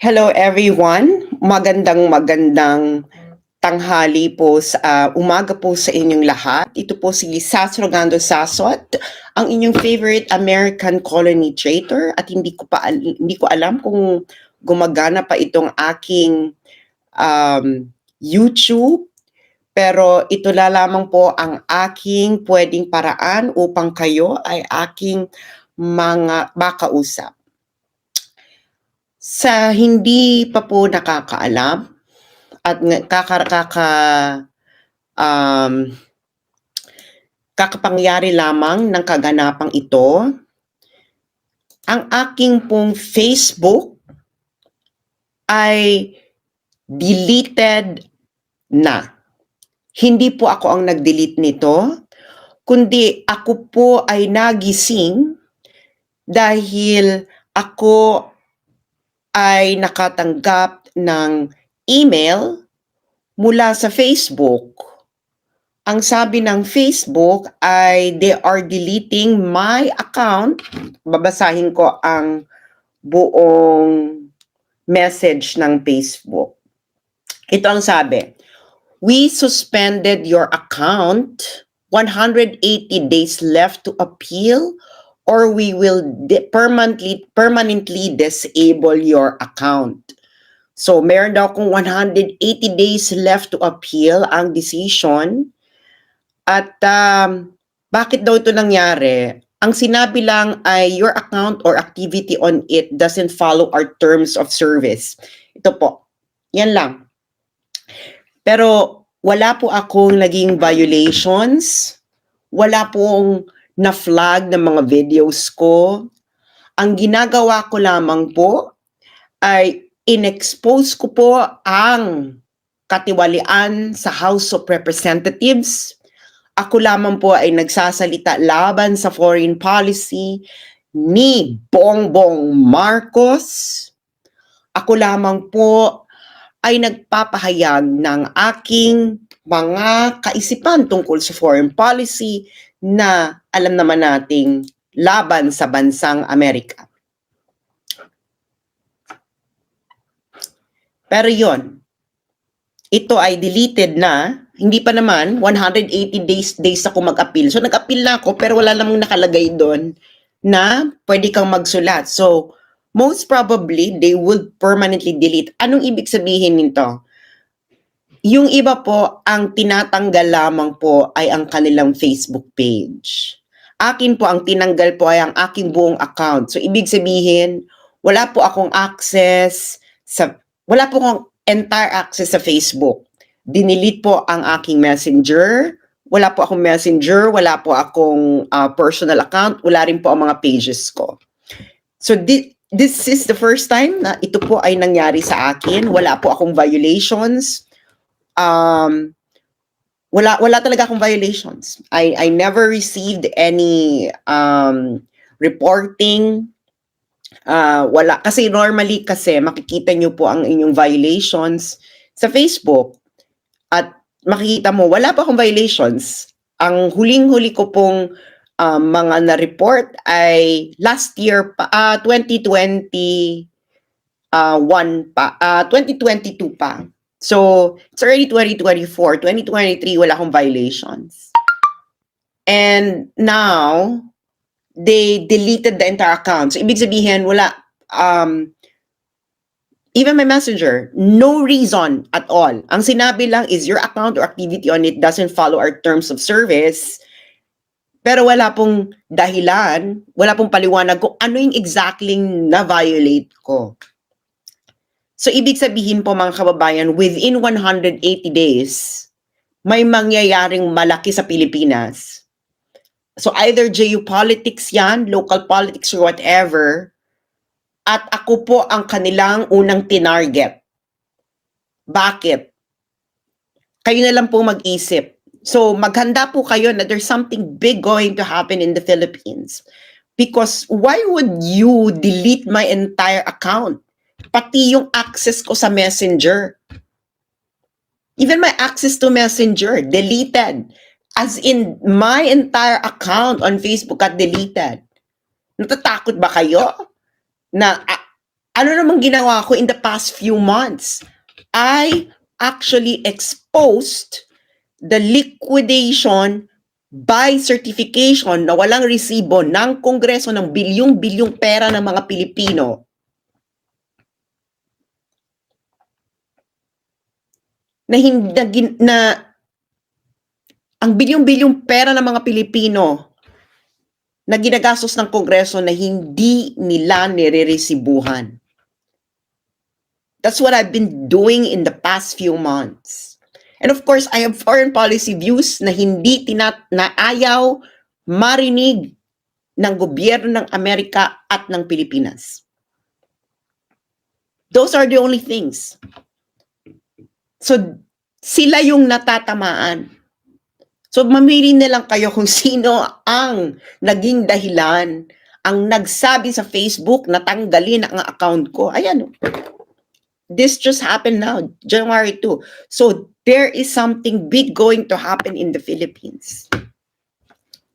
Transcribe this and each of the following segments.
Hello everyone, magandang tanghali po umaga po sa inyong lahat. Ito po si Sas Rogando Sasot, ang inyong favorite American colony trader at hindi ko alam kung gumagana pa itong aking YouTube, pero ito lamang po ang aking pwedeng paraan upang kayo ay aking mga makausap. Sa hindi pa po nakakaalam at kakapangyari lamang ng kaganapang ito, ang aking pong Facebook ay deleted na. Hindi po ako ang nag-delete nito, kundi ako po ay nagising dahil ako ay nakatanggap ng email mula sa Facebook. Ang sabi ng Facebook ay they are deleting my account. Babasahin ko ang buong message ng Facebook. Ito ang sabi. We suspended your account. 180 days left to appeal or we will permanently disable your account. So, meron daw kung 180 days left to appeal ang decision. At bakit daw ito nangyari? Ang sinabi lang ay your account or activity on it doesn't follow our terms of service. Ito po. Yan lang. Pero wala po akong naging violations. Wala pong na-flag ng mga videos ko. Ang ginagawa ko lamang po ay in-expose ko po ang katiwalian sa House of Representatives. Ako lamang po ay nagsasalita laban sa foreign policy ni Bongbong Marcos. Ako lamang po ay nagpapahayag ng aking mga kaisipan tungkol sa foreign policy na alam naman nating laban sa bansang Amerika. Pero yon, ito ay deleted na, hindi pa naman, 180 days ako mag-appeal. So nag-appeal na ako pero wala namang nakalagay doon na pwede kang magsulat. So most probably, they will permanently delete. Anong ibig sabihin nito? Yung iba po, ang tinatanggal lamang po ay ang kanilang Facebook page. Akin po, ang tinanggal po ay ang aking buong account. So, ibig sabihin, wala po akong wala po akong entire access sa Facebook. Dinilit po ang aking messenger. Wala po akong messenger. Wala po akong personal account. Wala rin po ang mga pages ko. So, this is the first time na ito po ay nangyari sa akin. Wala po akong violations. Wala talaga akong violations. I never received any reporting. Wala. Kasi normally makikita nyo po ang inyong violations sa Facebook. At makikita mo, wala pa akong violations. Ang huling-huli ko pong mga na-report ay last year pa, 2022 pa. So, it's already 2024. 2023, wala akong violations. And now, they deleted the entire account. So, ibig sabihin, wala, even my messenger, no reason at all. Ang sinabi lang is your account or activity on it doesn't follow our terms of service. Pero wala pong dahilan, wala pong paliwanag kung ano yung exactly na-violate ko. So, ibig sabihin po mga kababayan, within 180 days, may mangyayaring malaki sa Pilipinas. So, either geopolitics yan, local politics or whatever, at ako po ang kanilang unang tinarget. Bakit? Kayo na lang po mag-isip. So, maghanda po kayo na there's something big going to happen in the Philippines. Because why would you delete my entire account? Pati yung access ko sa Messenger. Even my access to Messenger, deleted. As in, my entire account on Facebook got deleted. Natatakot ba kayo? Na Ano namang ginawa ko in the past few months? I actually exposed the liquidation by certification na walang resibo ng Kongreso ng bilyong-bilyong pera ng mga Pilipino na ang bilyong-bilyong pera ng mga Pilipino na ginagastos ng Kongreso na hindi nila nire-resibuhan. That's what I've been doing in the past few months. And of course, I have foreign policy views na hindi na ayaw marinig ng gobyerno ng Amerika at ng Pilipinas. Those are the only things. So, sila yung natatamaan. So, mamili na lang kayo kung sino ang naging dahilan, ang nagsabi sa Facebook na tanggalin ang account ko. Ayan. This just happened now, January 2. So, there is something big going to happen in the Philippines.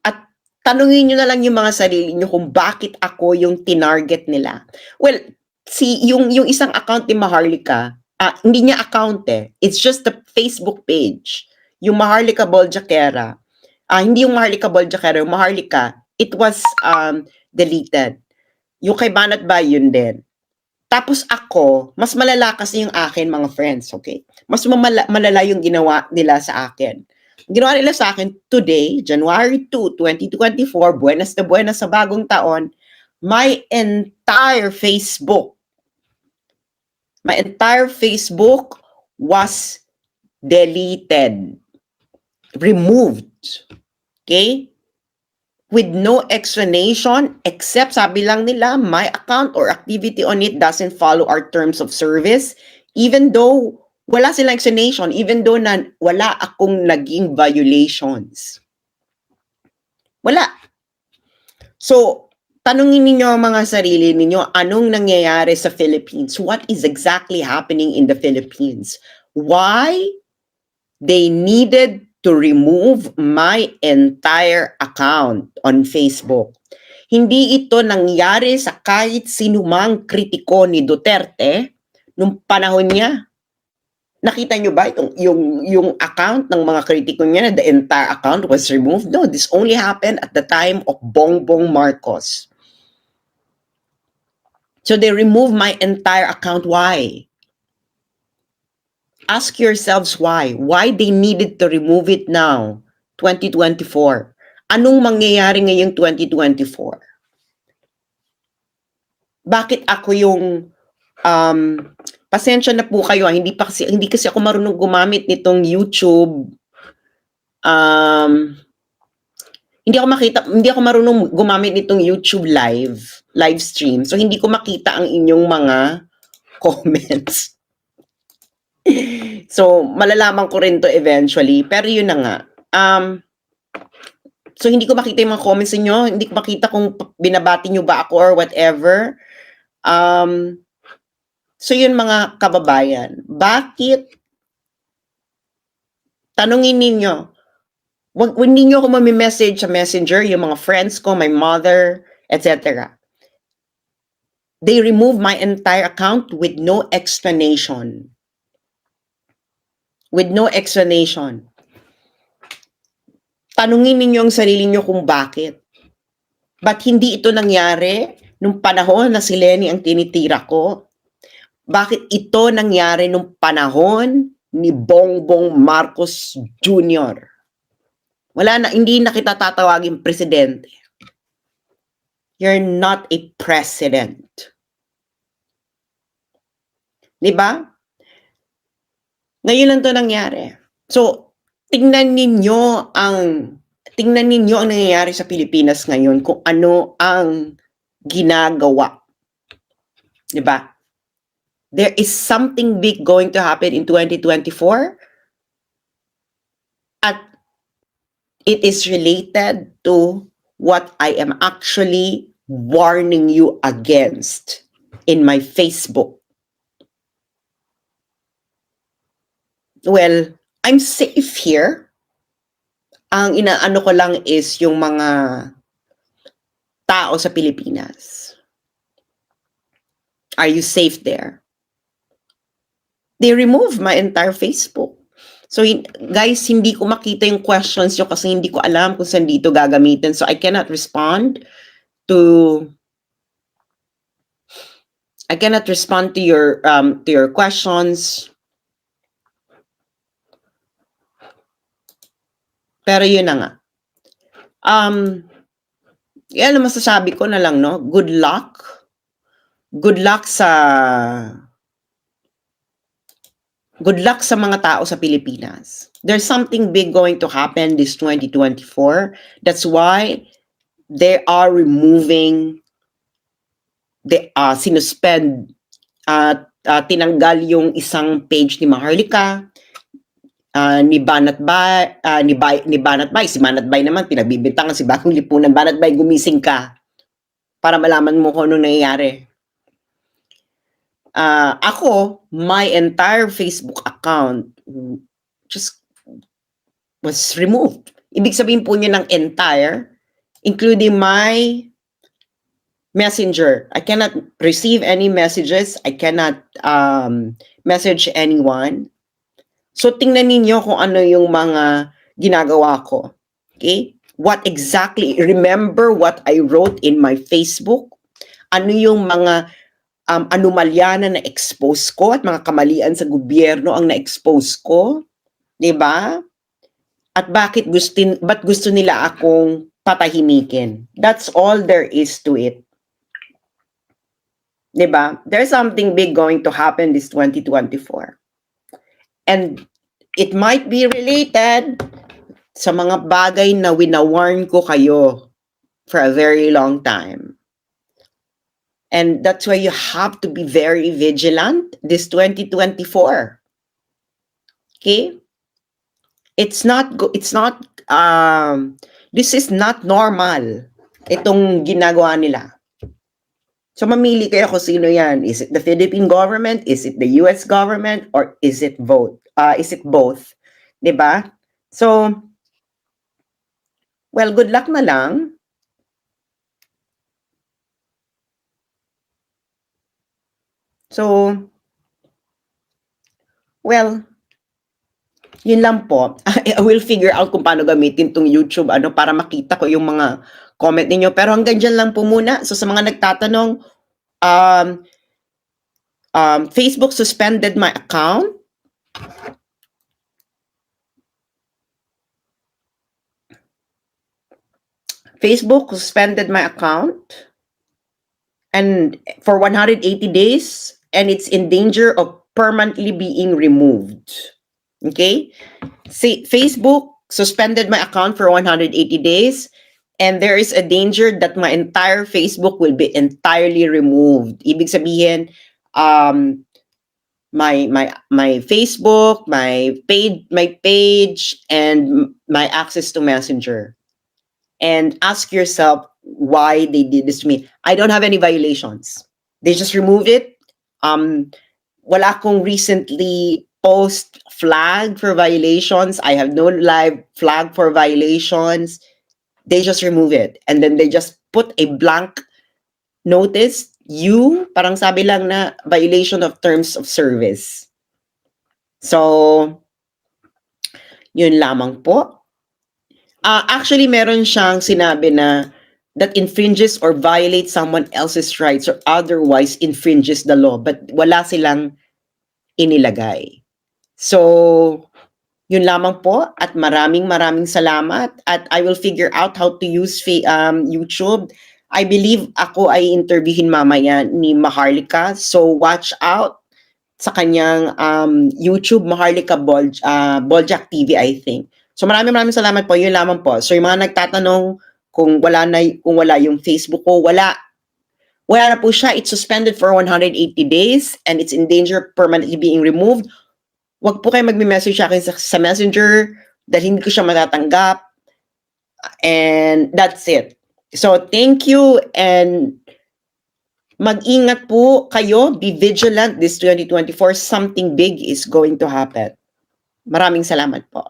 At tanungin nyo na lang yung mga sarili nyo kung bakit ako yung tinarget nila. Well, yung isang account ni Maharlika, hindi niya account eh. It's just the Facebook page. Yung Maharlika Boljakera. Hindi yung Maharlika Boljakera, yung Maharlika, it was deleted. Yung kay Banat Bay, yun din. Tapos ako, mas malala kasi yung akin, mga friends, okay? Mas malala yung ginawa nila sa akin. Ginawa nila sa akin today, January 2, 2024, buenas na buenas sa bagong taon, my entire Facebook was deleted, removed, okay? With no explanation, except sabi lang nila, my account or activity on it doesn't follow our terms of service, even though wala silang explanation, even though na wala akong naging violations. Wala. So, tanungin ninyo ang mga sarili ninyo, anong nangyayari sa Philippines? What is exactly happening in the Philippines? Why they needed to remove my entire account on Facebook. Hindi ito nangyari sa kahit sinumang kritiko ni Duterte nung panahon niya. Nakita nyo ba yung account ng mga kritiko niya na the entire account was removed? No, this only happened at the time of Bongbong Marcos. So they removed my entire account. Why? Ask yourselves why. Why they needed to remove it now, 2024. Anong mangyayari ngayong 2024? Bakit ako yung pasensya na po kayo, hindi kasi ako marunong gumamit nitong YouTube. Hindi ako marunong gumamit nitong YouTube live stream. So hindi ko makita ang inyong mga comments. So, malalaman ko rin to eventually. Pero yun na nga. So, hindi ko makita yung mga comments niyo. Hindi ko makita kung binabati nyo ba ako or whatever. So, yun mga kababayan. Bakit? Tanungin ninyo. Huwag ninyo ako message sa messenger, yung mga friends ko, my mother, etc. They removed my entire account with no explanation. With no explanation. Tanungin ninyo ang sarili nyo kung bakit. Ba't hindi ito nangyari nung panahon na si Lenny ang tinitira ko? Bakit ito nangyari nung panahon ni Bongbong Marcos Jr.? Hindi na kita tatawagin presidente. You're not a president. Diba? Ngayon lang to nangyari. So, tingnan ninyo ang nangyayari sa Pilipinas ngayon kung ano ang ginagawa. Diba? There is something big going to happen in 2024 at it is related to what I am actually warning you against in my Facebook. Well, I'm safe here. Ang inaano ko lang is yung mga tao sa Pilipinas. Are you safe there? They removed my entire Facebook. So guys, hindi ko makita yung questions nyo kasi hindi ko alam kung saan dito gagamitin. So I cannot respond to your questions. Pero yun na nga. Yan ang masasabi ko na lang, no? Good luck. Good luck sa mga tao sa Pilipinas. There's something big going to happen this 2024. That's why they are removing, sinuspend, tinanggal yung isang page ni Maharlika, ni Banat Bay, si Banat Bay naman, pinagbibintangan si Bagong Lipunan. Banat Bay, gumising ka para malaman mo kung anong nangyayari. Ako, my entire Facebook account just was removed. Ibig sabihin po niya ng entire, including my Messenger. I cannot receive any messages. I cannot message anyone. So tingnan ninyo kung ano yung mga ginagawa ko. Okay? What exactly, remember what I wrote in my Facebook? Ano yung mga anomalya na na-expose ko at mga kamalian sa gobyerno ang na-expose ko? 'Di ba? At ba't gusto nila akong patahimikin? That's all there is to it. 'Di ba? There's something big going to happen this 2024. And it might be related sa mga bagay na winawarn ko kayo for a very long time. And that's why you have to be very vigilant this 2024. Okay? This is not normal. Itong ginagawa nila. So mamili kayo kung sino yan. Is it the Philippine government? Is it the US government? Or is it both? Diba? So, well, good luck na lang. So, well, yun lang po. I will figure out kung paano gamitin tong YouTube para makita ko yung mga comment ninyo. Pero hanggang dyan lang po muna. So sa mga nagtatanong, Facebook suspended my account. Facebook suspended my account and for 180 days, and it's in danger of permanently being removed. Okay? See, Facebook suspended my account for 180 days, and there is a danger that my entire Facebook will be entirely removed. Ibig sabihin, my Facebook, my page, and my access to Messenger. And ask yourself why they did this to me. I don't have any violations. They just removed it. Wala akong recently post flag for violations. I have no live flag for violations. They just remove it. And then they just put a blank notice. Parang sabi lang na violation of terms of service. So, yun lamang po. Actually, meron siyang sinabi na that infringes or violates someone else's rights or otherwise infringes the law. But wala silang inilagay. So, yun lamang po at maraming salamat at I will figure out how to use YouTube. I believe ako ay interviewin mamaya ni Maharlika. So, watch out sa kanyang YouTube, Maharlika Boljak TV, I think. So maraming salamat po. Yun lamang po. So yung mga nagtatanong kung wala yung Facebook ko, wala na po siya. It's suspended for 180 days and it's in danger of permanently being removed. Wag po kayo magme-message sa akin sa Messenger dahil hindi ko siya matatanggap. And that's it. So thank you and mag-ingat po kayo. Be vigilant this 2024. Something big is going to happen. Maraming salamat po.